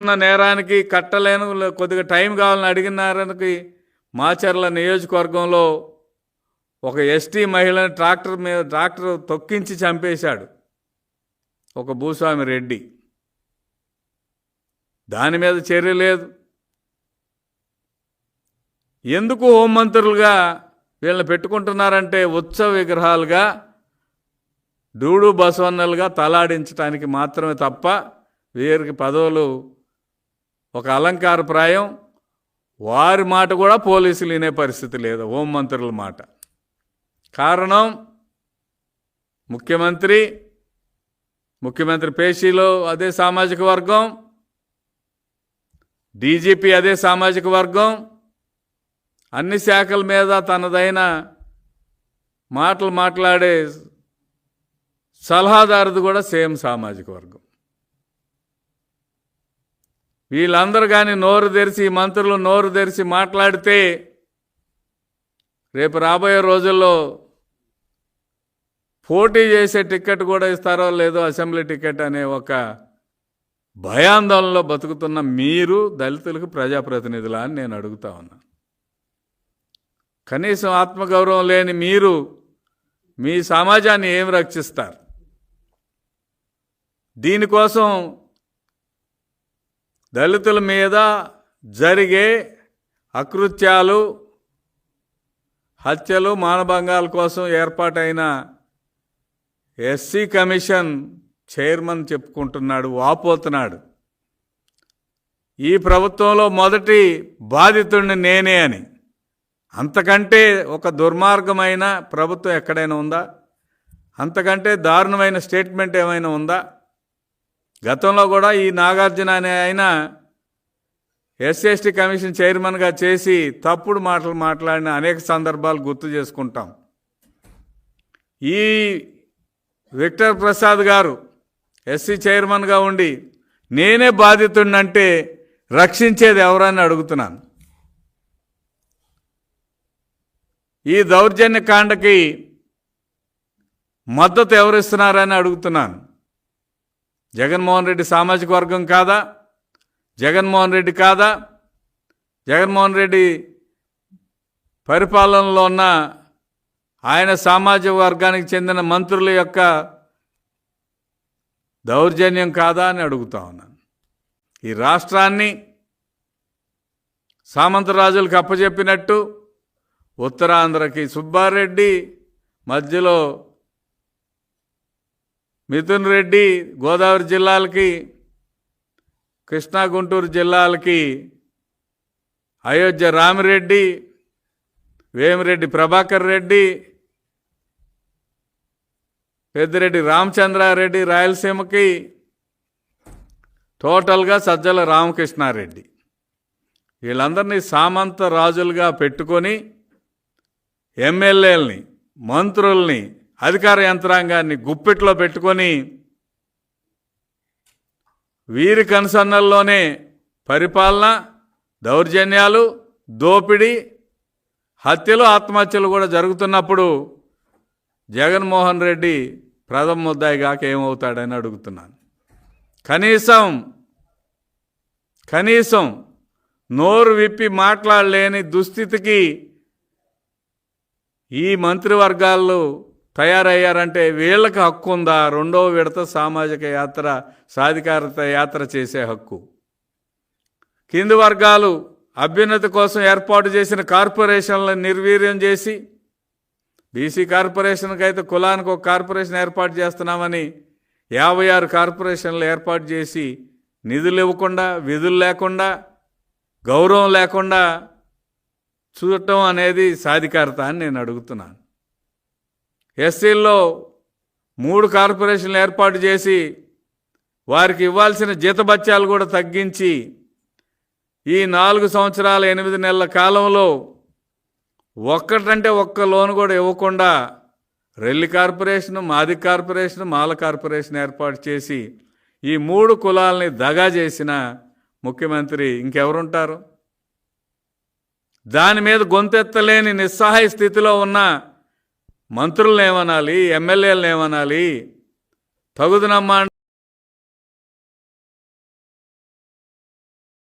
నేరానికి కట్టలేను కొద్దిగా టైం కావాలని అడిగినారనికి మాచర్ల నియోజకవర్గంలో ఒక ఎస్టీ మహిళని ట్రాక్టర్ తొక్కించి చంపేశాడు ఒక భూస్వామి రెడ్డి. దాని మీద చర్య లేదు. ఎందుకు హోంమంత్రులుగా వీళ్ళని పెట్టుకుంటున్నారంటే ఉత్సవ విగ్రహాలుగా డూడు బసవన్నలుగా తలాడించడానికి మాత్రమే తప్ప వీరికి పదవులు ఒక అలంకారప్రాయం. వారి మాట కూడా పోలీసులు వినే పరిస్థితి లేదు, హోంమంత్రుల మాట. కారణం ముఖ్యమంత్రి పేషీలో అదే సామాజిక వర్గం, డీజీపీ అదే సామాజిక వర్గం, అన్ని శాఖల మీద తనదైన మాటలు మాట్లాడే సలహాదారుది కూడా సేమ్ సామాజిక వర్గం. వీళ్ళందరూ కానీ నోరు తెరిచి, మంత్రులు నోరు తెరిచి మాట్లాడితే రేపు రాబోయే రోజుల్లో పోటీ చేసే టికెట్ కూడా ఇస్తారో లేదో, అసెంబ్లీ టికెట్ అనే ఒక భయాందోళనలో బతుకుతున్న మీరు దళితులకు ప్రజాప్రతినిధులా అని నేను అడుగుతా ఉన్నా. కనీసం ఆత్మగౌరవం లేని మీరు మీ సమాజాన్ని ఏం రక్షిస్తారు? దీనికోసం దళితుల మీద జరిగే అకృత్యాలు, హత్యలు, మానభంగాల కోసం ఏర్పాటైన ఎస్సీ కమిషన్ చైర్మన్ చెప్పుకుంటున్నాడు, వాపోతున్నాడు. ఈ ప్రభుత్వంలో మొదటి బాధితుడిని నేనే అని. అంతకంటే ఒక దుర్మార్గమైన ప్రభుత్వం ఎక్కడైనా ఉందా? అంతకంటే దారుణమైన స్టేట్మెంట్ ఏమైనా ఉందా? గతంలో కూడా ఈ నాగార్జున అనే ఆయన ఎస్సీ కమిషన్ చైర్మన్గా చేసి తప్పుడు మాటలు మాట్లాడిన అనేక సందర్భాలు గుర్తు చేసుకుంటాం. ఈ విక్టర్ ప్రసాద్ గారు ఎస్సీ చైర్మన్గా ఉండి నేనే బాధితుడినంటే రక్షించేది ఎవరని అడుగుతున్నాను. ఈ దౌర్జన్య కాండకి మద్దతు ఎవరిస్తున్నారని అడుగుతున్నాను. జగన్మోహన్ రెడ్డి సామాజిక వర్గం కాదా? జగన్మోహన్ రెడ్డి కాదా? జగన్మోహన్ రెడ్డి పరిపాలనలో ఉన్న ఆయన సామాజిక వర్గానికి చెందిన మంత్రుల యొక్క దౌర్జన్యం కాదా అని అడుగుతా ఉన్నాను. ఈ రాష్ట్రాన్ని సామంతరాజులకు అప్పచెప్పినట్టు ఉత్తరాంధ్రకి సుబ్బారెడ్డి, మధ్యలో మిథున్ రెడ్డి, గోదావరి జిల్లాలకి, కృష్ణా గుంటూరు జిల్లాలకి అయోధ్య రామిరెడ్డి, వేమిరెడ్డి ప్రభాకర్ రెడ్డి, పెద్దిరెడ్డి రామచంద్రారెడ్డి రాయలసీమకి, టోటల్గా సజ్జల రామకృష్ణారెడ్డి, వీళ్ళందరినీ సామంత రాజులుగా పెట్టుకొని ఎమ్మెల్యేలని, మంత్రుల్ని, అధికార యంత్రాంగాన్ని గుప్పెట్లో పెట్టుకొని వీరి కనుసన్నల్లోనే పరిపాలన, దౌర్జన్యాలు, దోపిడీ, హత్యలు, ఆత్మహత్యలు కూడా జరుగుతున్నప్పుడు జగన్మోహన్ రెడ్డి ప్రథమ ముద్దాయిగాక ఏమవుతాడని అడుగుతున్నాను. కనీసం నోరు విప్పి మాట్లాడలేని దుస్థితికి ఈ మంత్రివర్గాలు తయారయ్యారంటే వీళ్ళకి హక్కు ఉందా? రెండవ విడత సామాజిక యాత్ర, సాధికారత యాత్ర చేసే హక్కు. కింది వర్గాలు అభ్యున్నతి కోసం ఏర్పాటు చేసిన కార్పొరేషన్లను నిర్వీర్యం చేసి, బీసీ కార్పొరేషన్కి అయితే కులానికి ఒక కార్పొరేషన్ ఏర్పాటు చేస్తున్నామని 56 కార్పొరేషన్లు ఏర్పాటు చేసి నిధులు ఇవ్వకుండా, విధులు లేకుండా, గౌరవం లేకుండా చూడటం అనేది సాధికారత అని నేను అడుగుతున్నాను. ఎస్సీల్లో 3 కార్పొరేషన్లు ఏర్పాటు చేసి వారికి ఇవ్వాల్సిన జీతభత్యాలు కూడా తగ్గించి ఈ 4 సంవత్సరాల 8 నెలల కాలంలో ఒక్కటంటే ఒక్క లోన్ కూడా ఇవ్వకుండా రెల్లి కార్పొరేషన్, మాది కార్పొరేషన్, మాల కార్పొరేషన్ ఏర్పాటు చేసి ఈ 3 కులాలని దగా చేసిన ముఖ్యమంత్రి ఇంకెవరుంటారు? దాని మీద గొంతెత్తలేని నిస్సహాయ స్థితిలో ఉన్న మంత్రులను ఏమనాలి, ఎమ్మెల్యేలను ఏమనాలి? తగుదనమ్మా